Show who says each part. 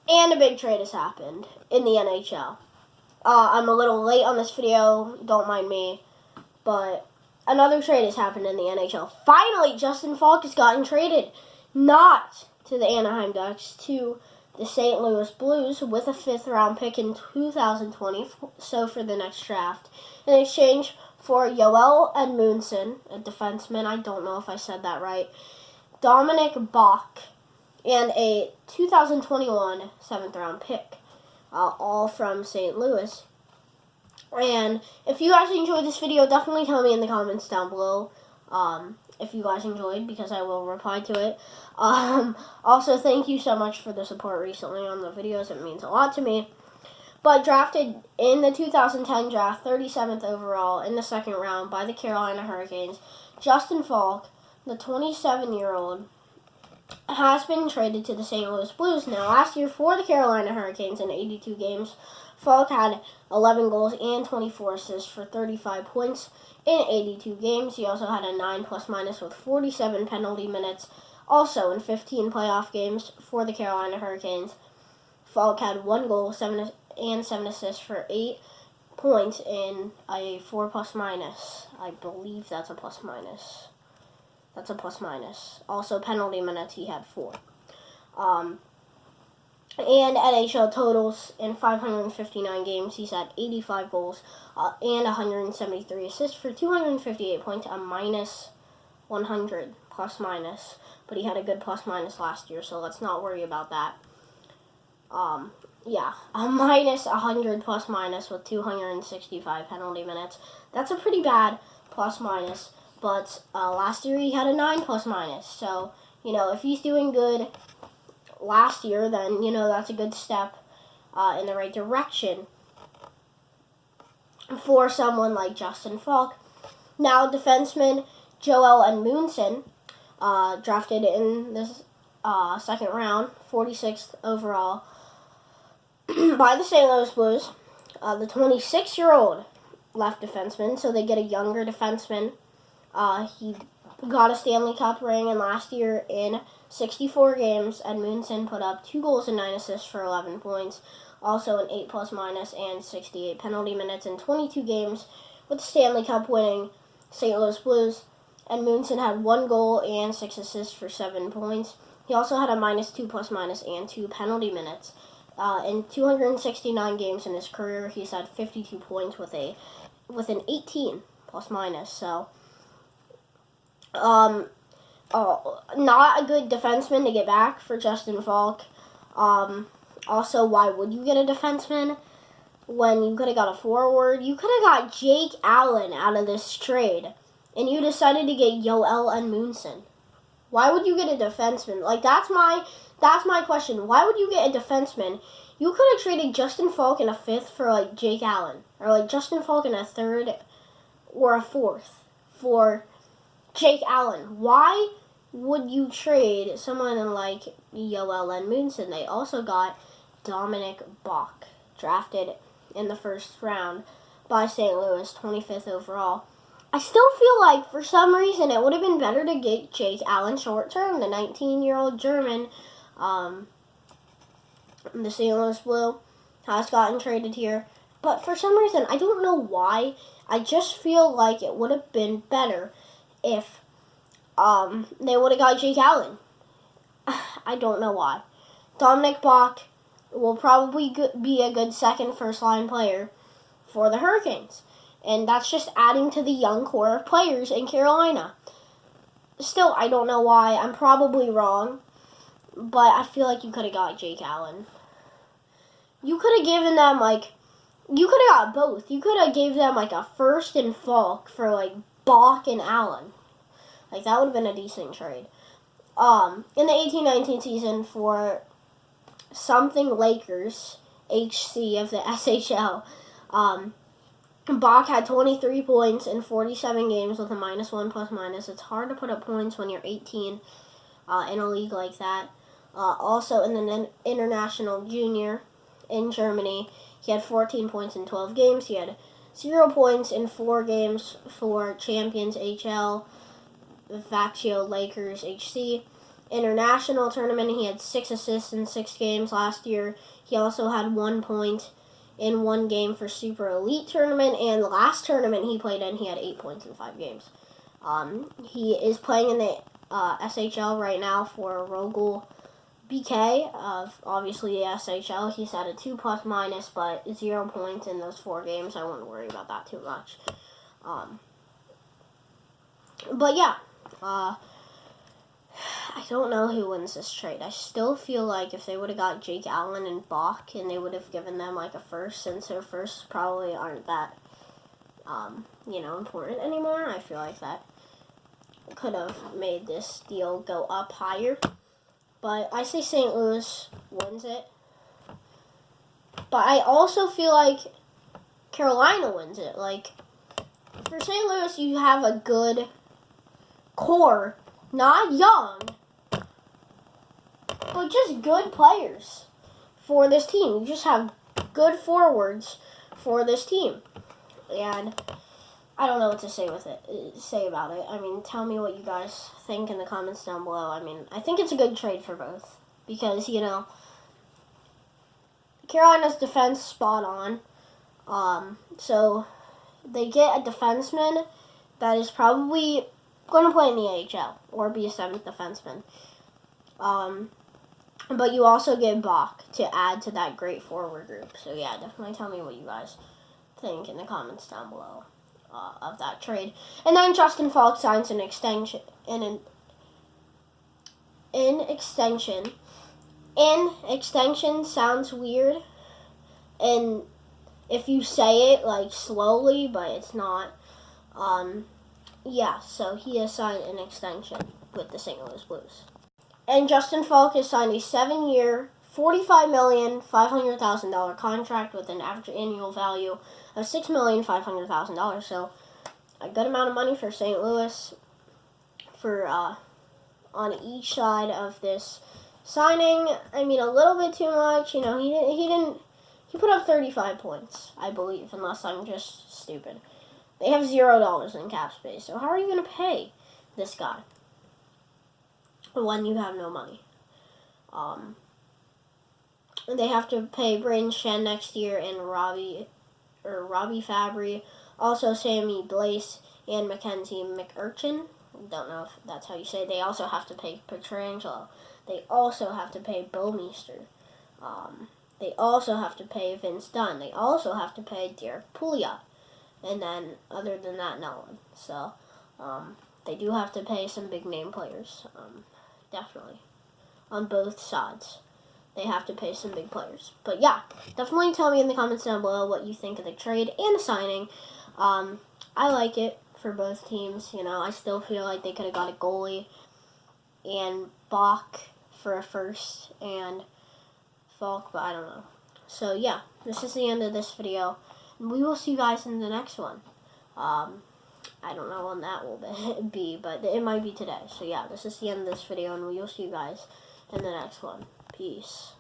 Speaker 1: And a big trade has happened in the NHL. I'm a little late on this video, don't mind me, but another trade has happened in the NHL. Finally, Justin Faulk has gotten traded, not to the Anaheim Ducks, to the St. Louis Blues with a 5th-round pick in 2020, so for the next draft, in exchange for Joel Edmundson, a defenseman, I don't know if I said that right, Dominic Bach, and a 2021 7th-round pick, all from St. Louis. And if you guys enjoyed this video, definitely tell me in the comments down below if you guys enjoyed, because I will reply to it. Also, thank you so much for the support recently on the videos. It means a lot to me. But drafted in the 2010 draft, 37th overall in the 2nd round by the Carolina Hurricanes, Justin Faulk, the 27-year-old, has been traded to the St. Louis Blues. Now, last year for the Carolina Hurricanes in 82 games, Faulk had 11 goals and 24 assists for 35 points in 82 games. He also had a 9± with 47 penalty minutes. Also, in 15 playoff games for the Carolina Hurricanes, Faulk had 1 goal, 7 assists for 8 points in a 4±. I believe that's a plus-minus. That's a plus-minus. Also, penalty minutes, he had 4. And NHL totals in 559 games, he's had 85 goals and 173 assists for 258 points, a -100 plus-minus. But he had a good plus-minus last year, so let's not worry about that. Yeah, a -100 plus-minus with 265 penalty minutes. That's a pretty bad plus-minus. But last year he had a 9 plus-minus. So, if he's doing good last year, then, that's a good step in the right direction for someone like Justin Faulk. Now, defenseman Joel Edmundson, drafted in this 2nd round, 46th overall, by the St. Louis Blues, the 26-year-old left defenseman, so they get a younger defenseman. He got a Stanley Cup ring, and last year in 64 games, Edmundson put up 2 goals and 9 assists for 11 points, also an 8 plus-minus and 68 penalty minutes in 22 games with the Stanley Cup winning St. Louis Blues. Edmundson had 1 goal and 6 assists for 7 points. He also had a -2 plus-minus and 2 penalty minutes. In 269 games in his career, he's had 52 points with an 18 plus-minus. So, not a good defenseman to get back for Justin Faulk. Also, why would you get a defenseman when you could have got a forward? You could have got Jake Allen out of this trade, and you decided to get Joel Edmundson. Why would you get a defenseman? Like, that's my question. Why would you get a defenseman? You could have traded Justin Faulk in a 5th for, Jake Allen, or, Justin Faulk in a 3rd or a 4th for Jake Allen. Why would you trade someone like Joel Edmundson? They also got Dominic Bach, drafted in the 1st round by St. Louis, 25th overall. I still feel like, for some reason, it would have been better to get Jake Allen short-term, the 19-year-old German. The St. Louis Blue has gotten traded here. But for some reason, I don't know why, I just feel like it would have been better if they would have got Jake Allen. I don't know why. Dominic Bach will probably be a good second first-line player for the Hurricanes. And that's just adding to the young core of players in Carolina. Still, I don't know why. I'm probably wrong. But I feel like you could have got Jake Allen. You could have given them, you could have got both. You could have gave them, a 1st and Faulk for, Bach and Allen. That would have been a decent trade. In the 18-19 season for something Lakers, HC of the SHL, Bach had 23 points in 47 games with a -1 plus-minus. It's hard to put up points when you're 18 in a league like that. Also, in the International Junior in Germany, he had 14 points in 12 games. He had 0 points in 4 games for Champions HL, Vaccio Lakers HC. international tournament. He had 6 assists in 6 games last year. He also had 1 point in 1 game for Super Elite tournament. And last tournament he played in, he had 8 points in 5 games. He is playing in the SHL right now for Rogel BK of obviously the SHL. He's had a 2+- but 0 points in those 4 games. I wouldn't worry about that too much. But yeah, I don't know who wins this trade. I still feel like if they would have got Jake Allen and Bach, and they would have given them like a first, since their firsts probably aren't that, important anymore. I feel like that could have made this deal go up higher. But I say St. Louis wins it. But I also feel like Carolina wins it. Like, for St. Louis, you have a good core, not young, but just good players for this team. You just have good forwards for this team. And I don't know what to say about it. I mean, tell me what you guys think in the comments down below. I mean, I think it's a good trade for both because, Carolina's defense spot on. So they get a defenseman that is probably going to play in the AHL or be a 7th defenseman. But you also get Bach to add to that great forward group. So yeah, definitely tell me what you guys think in the comments down below of that trade. And then Justin Faulk signs an extension. Extension sounds weird, and if you say it like slowly, but it's not. Yeah, so he has signed an extension with the St. Louis Blues. And Justin Faulk has signed a 7-year, $45,500,000 contract with an average annual value of $6,500,000. So a good amount of money for St. Louis for on each side of this signing. I mean, a little bit too much. He put up 35 points, I believe, unless I'm just stupid. They have $0 in cap space, so how are you going to pay this guy when you have no money? They have to pay Braden Shen next year and Robbie Fabry, also Sammy Blaze and Mackenzie McErchin. Don't know if that's how you say it. They also have to pay Petrangelo. They also have to pay Bouwmeester. They also have to pay Vince Dunn. They also have to pay Derek Pouliot. And then, other than that, no one. So, they do have to pay some big name players. Definitely. On both sides. They have to pay some big players. But yeah, definitely tell me in the comments down below what you think of the trade and the signing. I like it for both teams. I still feel like they could have got a goalie and Bach for a first and Faulk, but I don't know. So yeah, this is the end of this video. And we will see you guys in the next one. I don't know when that will be, but it might be today. So yeah, this is the end of this video, and we will see you guys in the next one. Peace.